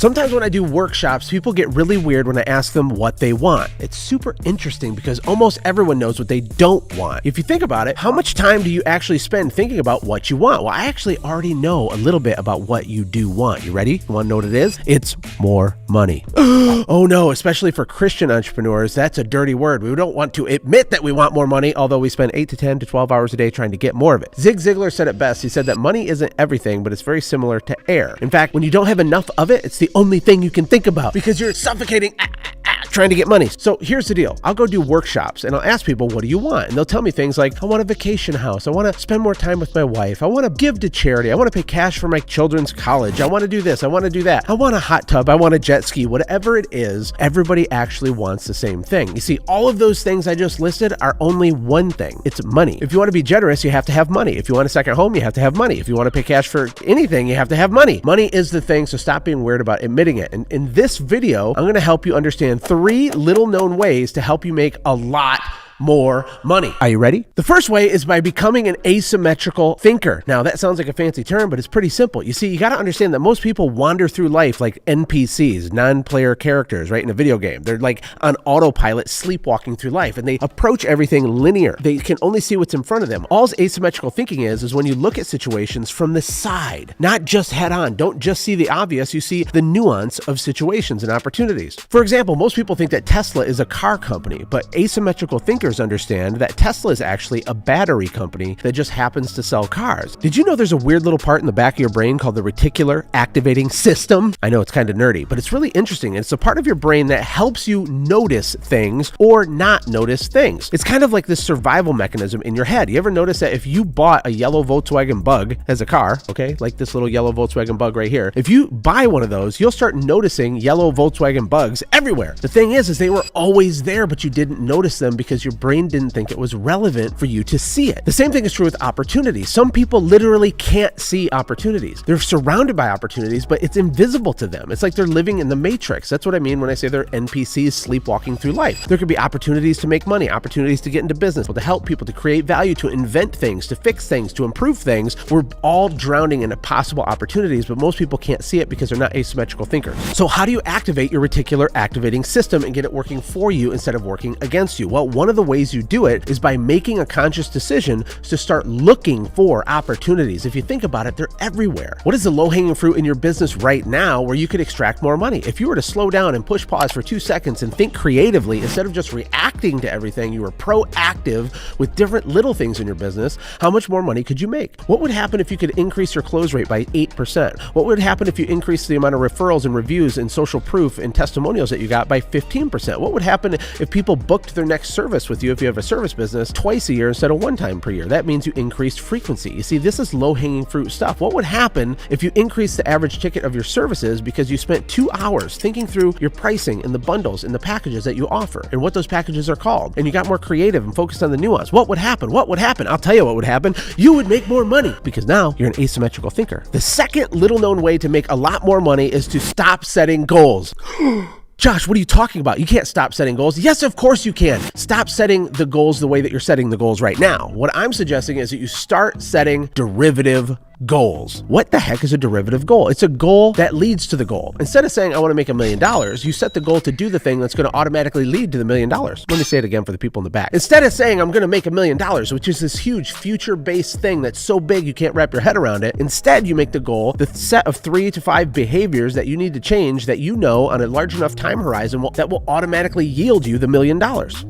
Sometimes when I do workshops, people get really weird when I ask them what they want. It's super interesting because almost everyone knows what they don't want. If you think about it, how much time do you actually spend thinking about what you want? Well, I actually already know a little bit about what you do want. You ready? You want to know what it is? It's more money. Oh no, especially for Christian entrepreneurs, that's a dirty word. We don't want to admit that we want more money, although we spend 8 to 10 to 12 hours a day trying to get more of it. Zig Ziglar said it best. He said that money isn't everything, but it's very similar to air. In fact, when you don't have enough of it, it's the only thing you can think about because you're suffocating trying to get money. So here's the deal. I'll go do workshops and I'll ask people, what do you want? And they'll tell me things like, I want a vacation house. I want to spend more time with my wife. I want to give to charity. I want to pay cash for my children's college. I want to do this. I want to do that. I want a hot tub. I want a jet ski. Whatever it is, everybody actually wants the same thing. You see, all of those things I just listed are only one thing. It's money. If you want to be generous, you have to have money. If you want a second home, you have to have money. If you want to pay cash for anything, you have to have money. Money is the thing, so stop being weird about admitting it. And in this video, I'm going to help you understand 3 little-known ways to help you make a lot more money. Are you ready? The first way is by becoming an asymmetrical thinker. Now, that sounds like a fancy term, but it's pretty simple. You see, you got to understand that most people wander through life like NPCs, non-player characters, right, in a video game. They're like on autopilot, sleepwalking through life, and they approach everything linear. They can only see what's in front of them. All asymmetrical thinking is when you look at situations from the side, not just head on. Don't just see the obvious, you see the nuance of situations and opportunities. For example, most people think that Tesla is a car company, but asymmetrical thinkers understand that Tesla is actually a battery company that just happens to sell cars. Did you know there's a weird little part in the back of your brain called the reticular activating system? I know it's kind of nerdy, but it's really interesting. It's a part of your brain that helps you notice things or not notice things. It's kind of like this survival mechanism in your head. You ever notice that if you bought a yellow Volkswagen Bug as a car, okay, like this little yellow Volkswagen Bug right here, if you buy one of those, you'll start noticing yellow Volkswagen Bugs everywhere. The thing is they were always there, but you didn't notice them because your brain didn't think it was relevant for you to see it. The same thing is true with opportunities. Some people literally can't see opportunities. They're surrounded by opportunities, but it's invisible to them. It's like they're living in the matrix. That's what I mean when I say they're NPCs sleepwalking through life. There could be opportunities to make money, opportunities to get into business, to help people, to create value, to invent things, to fix things, to improve things. We're all drowning in possible opportunities, but most people can't see it because they're not asymmetrical thinkers. So how do you activate your reticular activating system and get it working for you instead of working against you? Well, one of the ways you do it is by making a conscious decision to start looking for opportunities. If you think about it, they're everywhere. What is the low-hanging fruit in your business right now where you could extract more money? If you were to slow down and push pause for 2 seconds and think creatively, instead of just reacting to everything, you were proactive with different little things in your business, how much more money could you make? What would happen if you could increase your close rate by 8%? What would happen if you increased the amount of referrals and reviews and social proof and testimonials that you got by 15%? What would happen if people booked their next service with you if you have a service business twice a year instead of 1 time per year? That means you increased frequency. You see, this is low-hanging fruit stuff. What would happen if you increased the average ticket of your services because you spent 2 hours thinking through your pricing and the bundles and the packages that you offer and what those packages are called, and you got more creative and focused on the nuance? What would happen? What would happen? I'll tell you what would happen. You would make more money because now you're an asymmetrical thinker. The second little-known way to make a lot more money is to stop setting goals. Josh, what are you talking about? You can't stop setting goals. Yes, of course you can. Stop setting the goals the way that you're setting the goals right now. What I'm suggesting is that you start setting derivative goals. What the heck is a derivative goal? It's a goal that leads to the goal. Instead of saying, I want to make $1 million, you set the goal to do the thing that's going to automatically lead to the $1 million. Let me say it again for the people in the back. Instead of saying, I'm going to make $1 million, which is this huge future-based thing that's so big you can't wrap your head around it, instead you make the goal the set of 3 to 5 behaviors that you need to change that you know on a large enough time horizon that will automatically yield you the $1 million.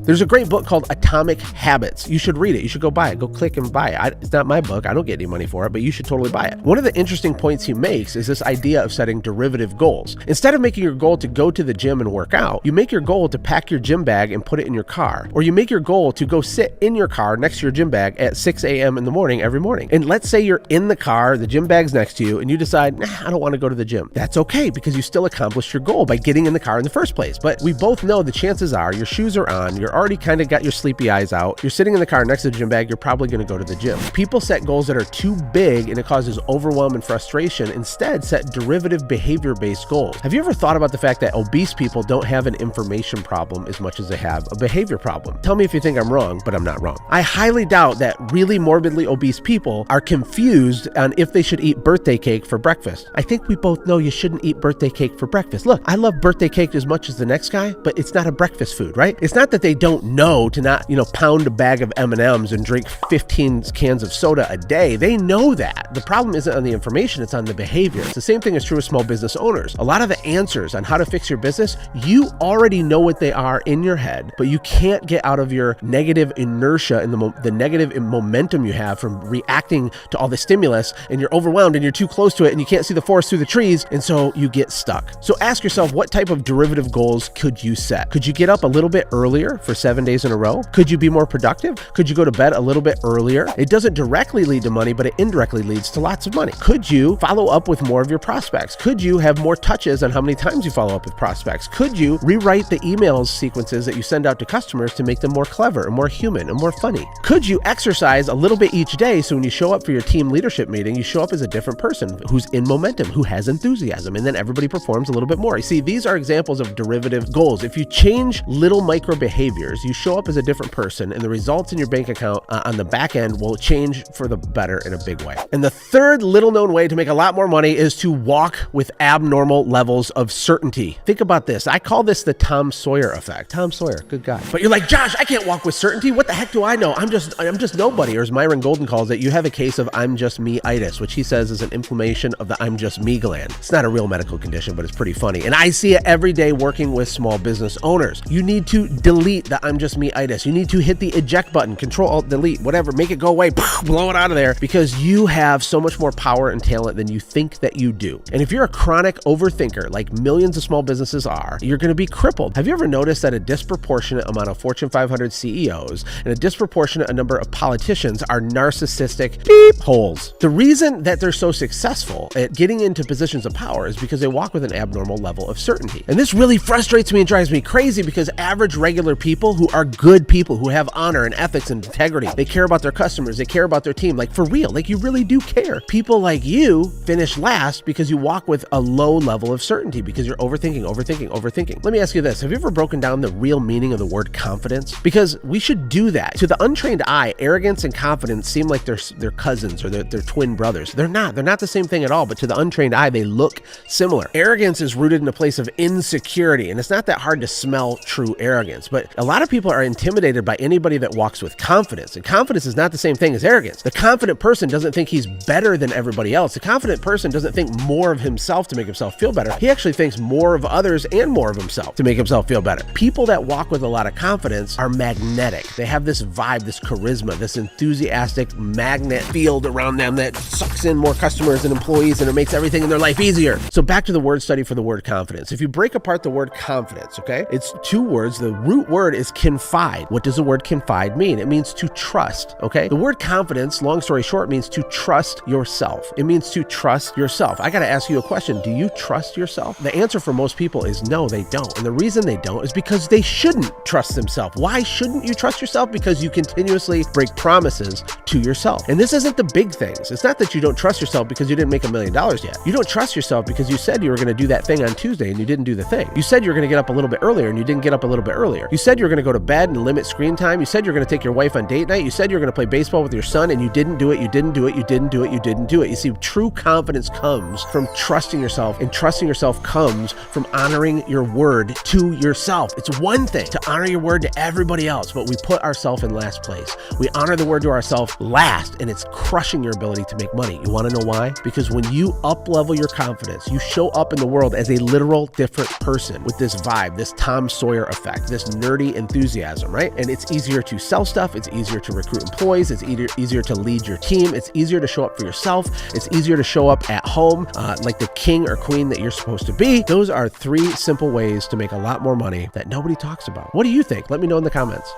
There's a great book called Atomic Habits. You should read it. You should go buy it. Go click and buy it. It's not my book. I don't get any money for it, but you should totally buy it. One of the interesting points he makes is this idea of setting derivative goals. Instead of making your goal to go to the gym and work out, you make your goal to pack your gym bag and put it in your car. Or you make your goal to go sit in your car next to your gym bag at 6 a.m. in the morning every morning. And let's say you're in the car, the gym bag's next to you, and you decide, nah, I don't want to go to the gym. That's okay because you still accomplished your goal by getting in the car in the first place. But we both know the chances are your shoes are on, you're already kind of got your sleepy eyes out, you're sitting in the car next to the gym bag, you're probably going to go to the gym. People set goals that are too big and it causes overwhelm and frustration. Instead, set derivative behavior-based goals. Have you ever thought about the fact that obese people don't have an information problem as much as they have a behavior problem? Tell me if you think I'm wrong, but I'm not wrong. I highly doubt that really morbidly obese people are confused on if they should eat birthday cake for breakfast. I think we both know you shouldn't eat birthday cake for breakfast. Look, I love birthday cake as much as the next guy, but it's not a breakfast food, right? It's not that they don't know to not, pound a bag of M&Ms and drink 15 cans of soda a day. They know that. The problem isn't on the information, it's on the behavior. It's the same thing is true with small business owners. A lot of the answers on how to fix your business, you already know what they are in your head, but you can't get out of your negative inertia and the negative momentum you have from reacting to all the stimulus, and you're overwhelmed and you're too close to it and you can't see the forest through the trees, and so you get stuck. So ask yourself, what type of derivative goals could you set? Could you get up a little bit earlier for 7 days in a row? Could you be more productive? Could you go to bed a little bit earlier? It doesn't directly lead to money, but it indirectly leads to lots of money. Could you follow up with more of your prospects? Could you have more touches on how many times you follow up with prospects? Could you rewrite the emails sequences that you send out to customers to make them more clever and more human and more funny? Could you exercise a little bit each day so when you show up for your team leadership meeting, you show up as a different person who's in momentum, who has enthusiasm, and then everybody performs a little bit more? You see, these are examples of derivative goals. If you change little micro behaviors, you show up as a different person, and the results in your bank account on the back end will change for the better in a big way. And the third little known way to make a lot more money is to walk with abnormal levels of certainty. Think about this. I call this the Tom Sawyer effect. Tom Sawyer, good guy. But you're like, Josh, I can't walk with certainty. What the heck do I know? I'm just nobody. Or as Myron Golden calls it, you have a case of I'm just me-itis, which he says is an inflammation of the I'm just me gland. It's not a real medical condition, but it's pretty funny. And I see it every day working with small business owners. You need to delete the I'm just me-itis. You need to hit the eject button, Control-Alt-Delete, whatever, make it go away, blow it out of there, because you have so much more power and talent than you think that you do. And if you're a chronic overthinker, like millions of small businesses are, you're going to be crippled. Have you ever noticed that a disproportionate amount of Fortune 500 CEOs and a disproportionate number of politicians are narcissistic holes? The reason that they're so successful at getting into positions of power is because they walk with an abnormal level of certainty. And this really frustrates me and drives me crazy, because average regular people who are good people, who have honor and ethics and integrity, they care about their customers, they care about their team, like for real, like you really do care. People like you finish last because you walk with a low level of certainty, because you're overthinking. Let me ask you this. Have you ever broken down the real meaning of the word confidence? Because we should do that. To the untrained eye, arrogance and confidence seem like they're cousins, or they're twin brothers. They're not the same thing at all, but to the untrained eye, they look similar. Arrogance is rooted in a place of insecurity, and it's not that hard to smell true arrogance, but a lot of people are intimidated by anybody that walks with confidence, and confidence is not the same thing as arrogance. The confident person doesn't think he's better than everybody else. The confident person doesn't think more of himself to make himself feel better. He actually thinks more of others and more of himself to make himself feel better. People that walk with a lot of confidence are magnetic. They have this vibe, this charisma, this enthusiastic magnet field around them that sucks in more customers and employees, and it makes everything in their life easier. So back to the word study for the word confidence. If you break apart the word confidence, okay, it's two words. The root word is confide. What does the word confide mean? It means to trust, okay? The word confidence, long story short, means to trust yourself. It means to trust yourself. I got to ask you a question. Do you trust yourself? The answer for most people is no, they don't. And the reason they don't is because they shouldn't trust themselves. Why shouldn't you trust yourself? Because you continuously break promises to yourself. And this isn't the big things. It's not that you don't trust yourself because you didn't make $1 million yet. You don't trust yourself because you said you were going to do that thing on Tuesday and you didn't do the thing. You said you were going to get up a little bit earlier and you didn't get up a little bit earlier. You said you were going to go to bed and limit screen time. You said you're going to take your wife on date night. You said you're going to play baseball with your son and you didn't do it. You didn't do it. You didn't do it. You didn't do it. You see, true confidence comes from trusting yourself, and trusting yourself comes from honoring your word to yourself. It's one thing to honor your word to everybody else, but we put ourselves in last place. We honor the word to ourselves last, and it's crushing your ability to make money. You want to know why? Because when you up-level your confidence, you show up in the world as a literal different person with this vibe, this Tom Sawyer effect, this nerdy enthusiasm, right? And it's easier to sell stuff. It's easier to recruit employees. It's easier to lead your team. It's easier to show up for yourself. It's easier to show up at home like the king or queen that you're supposed to be. Those are 3 simple ways to make a lot more money that nobody talks about. What do you think? Let me know in the comments.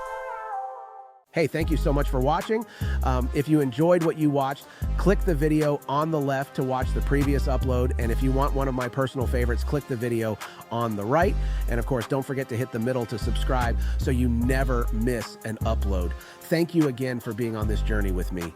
Hey, thank you so much for watching. If you enjoyed what you watched, click the video on the left to watch the previous upload. And if you want one of my personal favorites, click the video on the right. And of course, don't forget to hit the middle to subscribe so you never miss an upload. Thank you again for being on this journey with me.